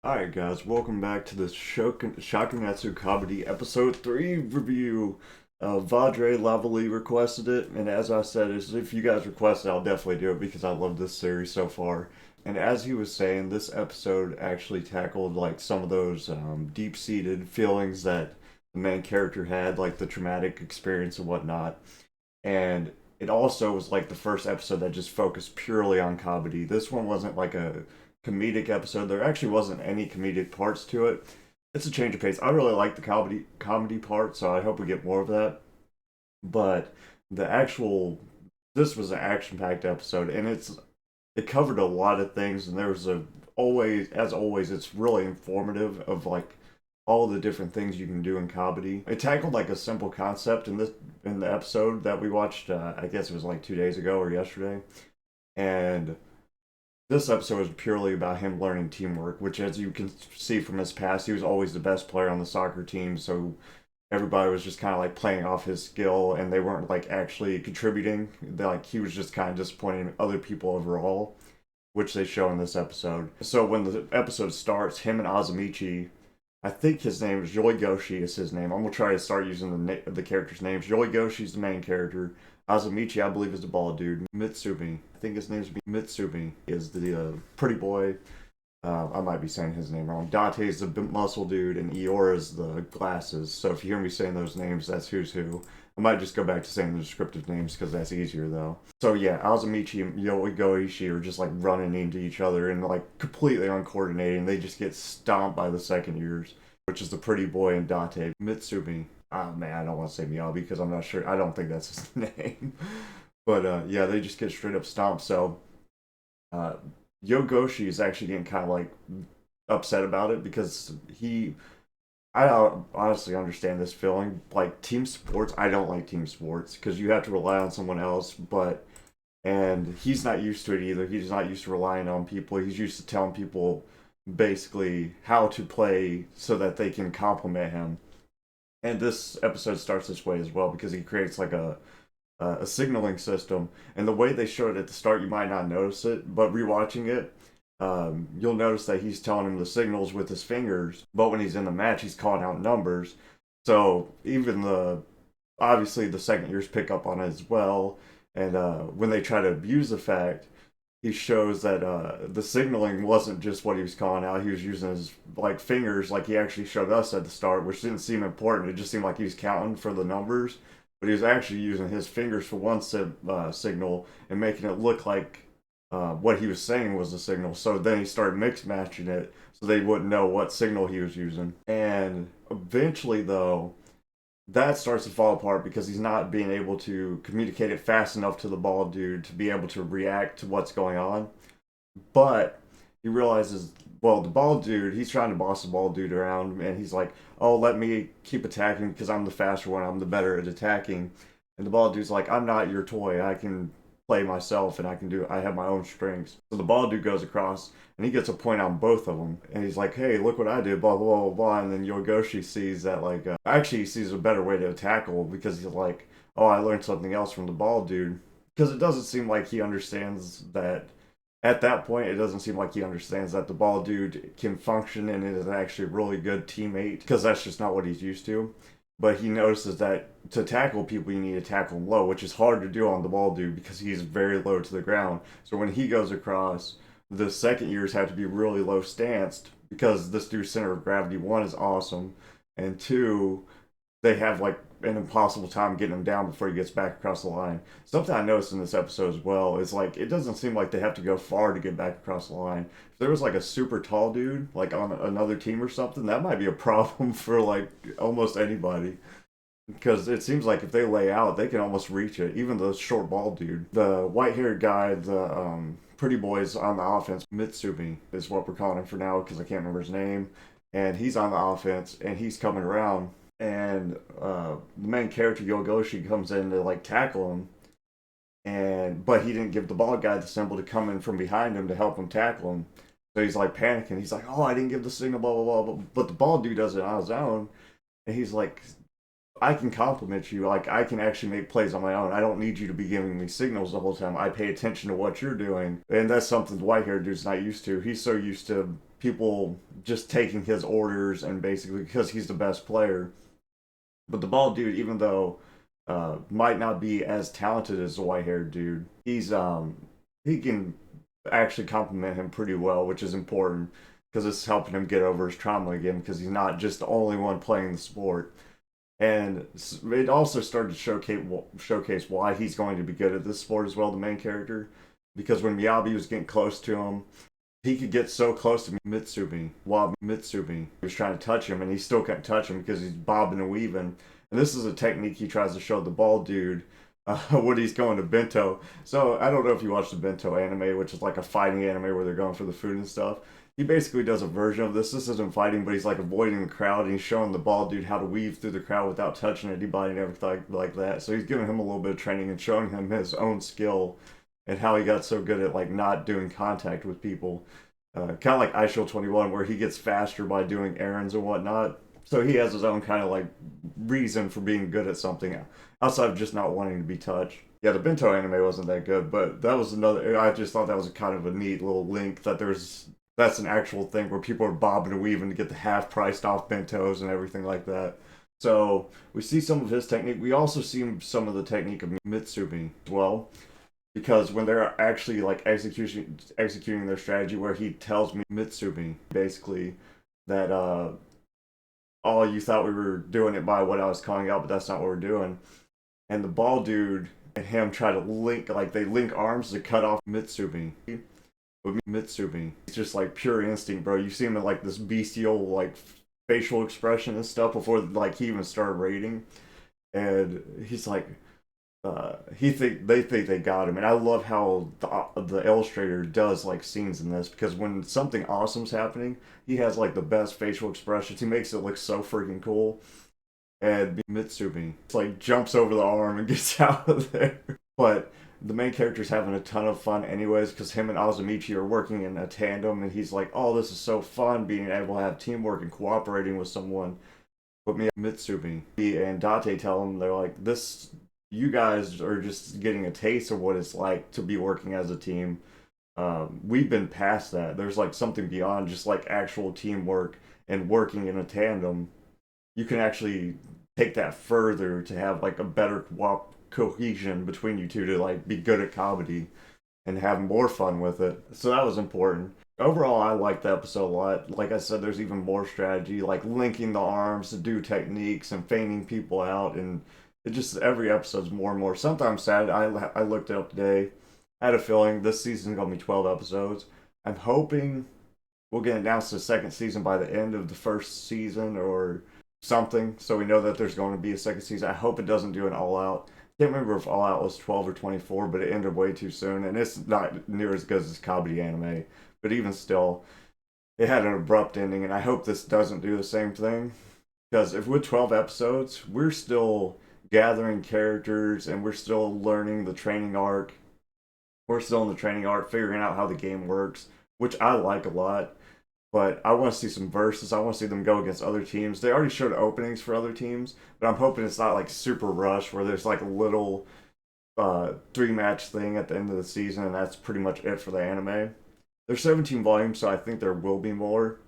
Alright guys, welcome back to the Shakunetsu Kabaddi Episode 3 review. Vadre Lavally requested it, and as I said, if you guys request it, I'll definitely do it because I love this series so far. And as he was saying, this episode actually tackled like some of those deep-seated feelings that the main character had, like the traumatic experience and whatnot. And it also was like the first episode that just focused purely on comedy. This one wasn't like a comedic episode. There actually wasn't any comedic parts to it. It's a change of pace. I really like the comedy part, so I hope we get more of that. But the actual this was an action packed episode, and it covered a lot of things, and there was a always as always it's really informative of like all the different things you can do in comedy. It tackled like a simple concept in the episode that we watched. I guess it was like 2 days ago or yesterday, and this episode was purely about him learning teamwork, which, as you can see from his past, he was always the best player on the soccer team. So everybody was just kind of like playing off his skill, and they weren't like actually contributing. Like he was just kind of disappointing other people overall, which they show in this episode. So when the episode starts, him and Azamichi, I think his name is Yoigoshi is his name. I'm gonna try to start using the characters' names. Yoigoshi's the main character. Azamichi, I believe, is the bald dude. Mitsumi, I think his name's Mitsumi, is the pretty boy. I might be saying his name wrong. Date's the muscle dude, and Eora's the glasses. So if you hear me saying those names, that's who's who. I might just go back to saying the descriptive names because that's easier though. So yeah, Azamichi and Yoigoishi are just like running into each other and like completely uncoordinated, and they just get stomped by the second years, which is the pretty boy and Date. Mitsumi. Oh man, I don't want to say Miyabi because I'm not sure. I don't think that's his name. But yeah, they just get straight up stomped. So uh, Yogoshi is actually getting kind of like upset about it because I don't honestly understand this feeling. Like team sports, I don't like team sports because you have to rely on someone else. And he's not used to it either. He's not used to relying on people. He's used to telling people basically how to play so that they can compliment him. And this episode starts this way as well because he creates like a signaling system. And the way they show it at the start, you might not notice it, but rewatching it, you'll notice that he's telling him the signals with his fingers. But when he's in the match, he's calling out numbers. So even obviously the second years pick up on it as well. And when they try to abuse the fact, he shows that the signaling wasn't just what he was calling out. He was using his like fingers, like he actually showed us at the start, which didn't seem important. It just seemed like he was counting for the numbers, but he was actually using his fingers for one signal and making it look like what he was saying was the signal. So then he started mix matching it so they wouldn't know what signal he was using. And eventually, though, that starts to fall apart because he's not being able to communicate it fast enough to the bald dude to be able to react to what's going on. But he realizes, well, the bald dude, he's trying to boss the bald dude around, and he's like, oh, let me keep attacking because I'm the faster one, I'm the better at attacking. And the bald dude's like, I'm not your toy, I can play myself and I have my own strengths. So the bald dude goes across and he gets a point on both of them. And he's like, hey, look what I did, blah, blah, blah, blah. And then Yogoshi sees that, like, actually, he sees a better way to tackle because he's like, oh, I learned something else from the bald dude. Because it doesn't seem like he understands that. At that point, it doesn't seem like he understands that the bald dude can function and is actually a really good teammate because that's just not what he's used to. But he notices that to tackle people, you need to tackle them low, which is hard to do on the bald dude because he's very low to the ground. So when he goes across, the second years have to be really low stanced because this dude's center of gravity, one, is awesome, and two, they have like an impossible time getting him down before he gets back across the line. Something I noticed in this episode as well is like it doesn't seem like they have to go far to get back across the line. If there was like a super tall dude like on another team or something, that might be a problem for like almost anybody. Because it seems like if they lay out, they can almost reach it. Even the short bald dude, the white haired guy, the pretty boy's on the offense. Mitsumi is what we're calling him for now because I can't remember his name. And he's on the offense and he's coming around. And the main character Yogoshi comes in to like tackle him, but he didn't give the bald guy the symbol to come in from behind him to help him tackle him. So he's like panicking. He's like, "Oh, I didn't give the signal, blah blah blah." But the bald dude does it on his own, and he's like, I can compliment you. Like, I can actually make plays on my own. I don't need you to be giving me signals the whole time. I pay attention to what you're doing. And that's something the white haired dude's not used to. He's so used to people just taking his orders and basically because he's the best player. But the bald dude, even though might not be as talented as the white haired dude, he can actually compliment him pretty well, which is important because it's helping him get over his trauma again because he's not just the only one playing the sport. And it also started to showcase why he's going to be good at this sport as well, the main character. Because when Miyabi was getting close to him, he could get so close to Mitsumi while Mitsumi was trying to touch him, and he still couldn't touch him because he's bobbing and weaving. And this is a technique he tries to show the bald dude when he's going to Bento. So I don't know if you watch the Bento anime, which is like a fighting anime where they're going for the food and stuff. He basically does a version of this. This isn't fighting, but he's like avoiding the crowd, and he's showing the bald dude how to weave through the crowd without touching anybody and everything like that. So he's giving him a little bit of training and showing him his own skill and how he got so good at like not doing contact with people. Kind of like iShield 21, where he gets faster by doing errands and whatnot. So he has his own kind of like reason for being good at something outside of just not wanting to be touched. Yeah, the Bento anime wasn't that good, but that was another. I just thought that was a kind of a neat little link that that's an actual thing where people are bobbing and weaving to get the half priced off bentos and everything like that. So we see some of his technique. We also see some of the technique of Mitsumi as well, because when they're actually like executing their strategy, where he tells me Mitsumi basically that oh, you thought we were doing it by what I was calling out, but that's not what we're doing. And the bald dude and him try to link, like they link arms to cut off Mitsumi. With Mitsumi, it's just like pure instinct, bro. You see him in like this bestial like facial expression and stuff before like he even started raiding, and he's like, they think they got him, and I love how the illustrator does like scenes in this because when something awesome's happening, he has like the best facial expressions. He makes it look so freaking cool. And Mitsumi like jumps over the arm and gets out of there. But the main character's having a ton of fun anyways because him and Azamichi are working in a tandem, and he's like, oh, this is so fun being able to have teamwork and cooperating with someone. But me, Mitsumi and Date tell him, they're like, this, you guys are just getting a taste of what it's like to be working as a team. We've been past that. There's like something beyond just like actual teamwork and working in a tandem. You can actually take that further to have like a better cohesion between you two to like be good at comedy and have more fun with it. So that was important. Overall, I liked the episode a lot. Like I said, there's even more strategy, like linking the arms to do techniques and feigning people out, and it just every episode's more and more. Sometimes sad. I looked it up today. I had a feeling this season's gonna be 12 episodes. I'm hoping we'll get announced the second season by the end of the first season or something, so we know that there's going to be a second season. I hope it doesn't do an all out. Can't remember if all out was 12 or 24, but it ended way too soon, and it's not near as good as this Kabaddi anime. But even still, it had an abrupt ending, and I hope this doesn't do the same thing. Because if with 12 episodes, we're still gathering characters and we're still learning the training arc. We're still in the training arc, figuring out how the game works, which I like a lot. But I want to see some verses. I want to see them go against other teams. They already showed openings for other teams, but I'm hoping it's not like super rush where there's like a little 3-match thing at the end of the season, and that's pretty much it for the anime. There's 17 volumes, so I think there will be more.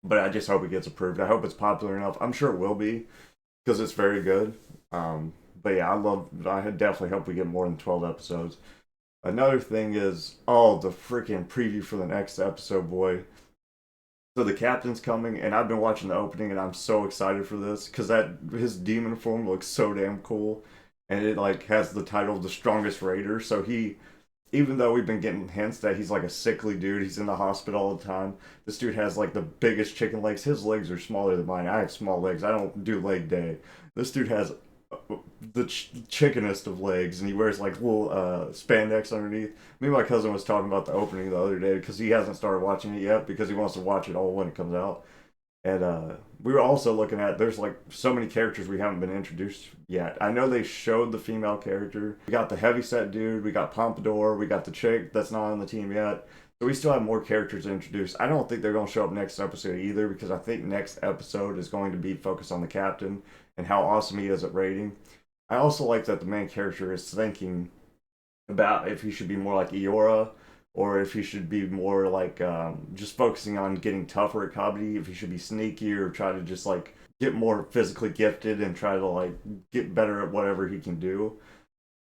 But I just hope it gets approved. I hope it's popular enough. I'm sure it will be because it's very good. But yeah, I definitely hope we get more than 12 episodes. Another thing is, oh, the freaking preview for the next episode, boy. So the captain's coming, and I've been watching the opening, and I'm so excited for this because that his demon form looks so damn cool, and it like has the title of the strongest raider. So he, even though we've been getting hints that he's like a sickly dude, he's in the hospital all the time. This dude has like the biggest chicken legs. His legs are smaller than mine. I have small legs. I don't do leg day. This dude has the chickenest of legs, and he wears like little spandex underneath. Me and my cousin was talking about the opening the other day because he hasn't started watching it yet because he wants to watch it all when it comes out. And we were also looking at, there's like so many characters we haven't been introduced yet. I know they showed the female character. We got the heavyset dude, we got Pompadour, we got the chick that's not on the team yet. So we still have more characters to introduce. I don't think they're going to show up next episode either because I think next episode is going to be focused on the captain and how awesome he is at raiding. I also like that the main character is thinking about if he should be more like Eora or if he should be more like just focusing on getting tougher at Kabaddi, if he should be sneaky or try to just like get more physically gifted and try to like get better at whatever he can do.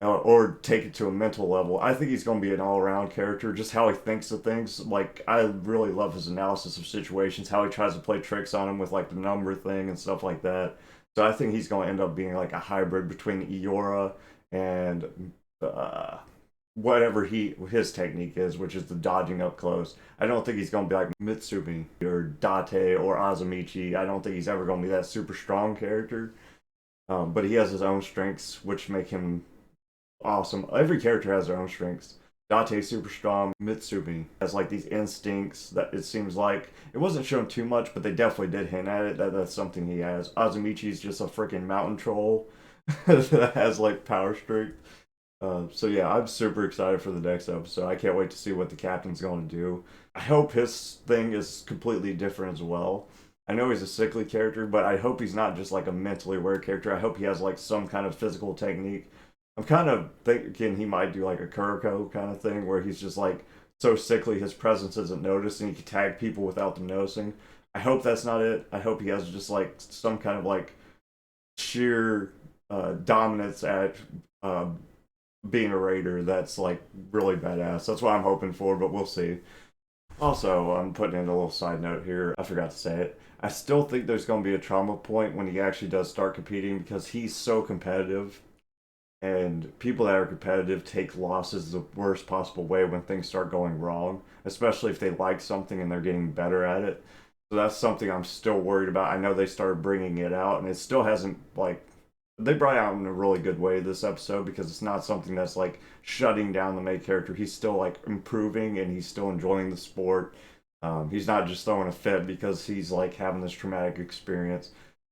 Or take it to a mental level. I think he's going to be an all-around character. Just how he thinks of things. Like I really love his analysis of situations. How he tries to play tricks on him with like the number thing and stuff like that. So I think he's going to end up being like a hybrid between Iora and whatever his technique is, which is the dodging up close. I don't think he's going to be like Mitsumi or Date or Azamichi. I don't think he's ever going to be that super strong character. But he has his own strengths, which make him awesome. Every character has their own strengths. Date's super strong. Mitsumi has like these instincts that it seems like it wasn't shown too much, but they definitely did hint at it. That's something he has. Azamichi's just a freaking mountain troll that has like power strength. So yeah, I'm super excited for the next episode. I can't wait to see what the captain's going to do. I hope his thing is completely different as well. I know he's a sickly character, but I hope he's not just like a mentally aware character. I hope he has like some kind of physical technique. I'm kind of thinking he might do like a Kuroko kind of thing where he's just like so sickly his presence isn't noticed and he can tag people without them noticing. I hope that's not it. I hope he has just like some kind of like sheer dominance at being a raider that's like really badass. That's what I'm hoping for, but we'll see. Also, I'm putting in a little side note here. I forgot to say it. I still think there's going to be a trauma point when he actually does start competing because he's so competitive. And people that are competitive take losses the worst possible way when things start going wrong, especially if they like something and they're getting better at it. So that's something I'm still worried about. I know they started bringing it out, and it still hasn't like they brought it out in a really good way this episode because it's not something that's like shutting down the main character. He's still like improving and he's still enjoying the sport. He's not just throwing a fit because he's like having this traumatic experience.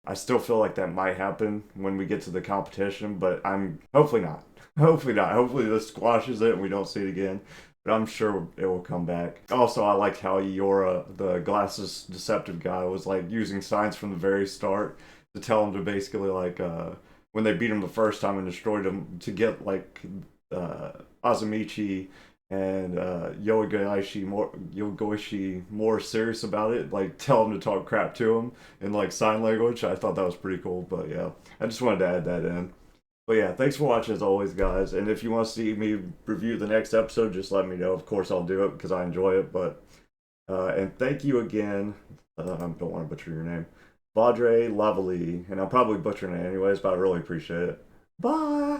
I still feel like that might happen when we get to the competition, but I'm hopefully not. Hopefully not. Hopefully this squashes it and we don't see it again. But I'm sure it will come back. Also, I liked how Iora, the glasses deceptive guy, was like using signs from the very start to tell him to basically like when they beat him the first time and destroyed him to get like Azamichi and Yogoishi more serious about it, like tell him to talk crap to him in like sign language. I thought that was pretty cool, but yeah, I just wanted to add that in. But yeah, thanks for watching as always, guys. And if you want to see me review the next episode, just let me know. Of course, I'll do it because I enjoy it. But and thank you again. I don't want to butcher your name, Vadre Lavely, and I'll probably butcher it anyways, but I really appreciate it. Bye.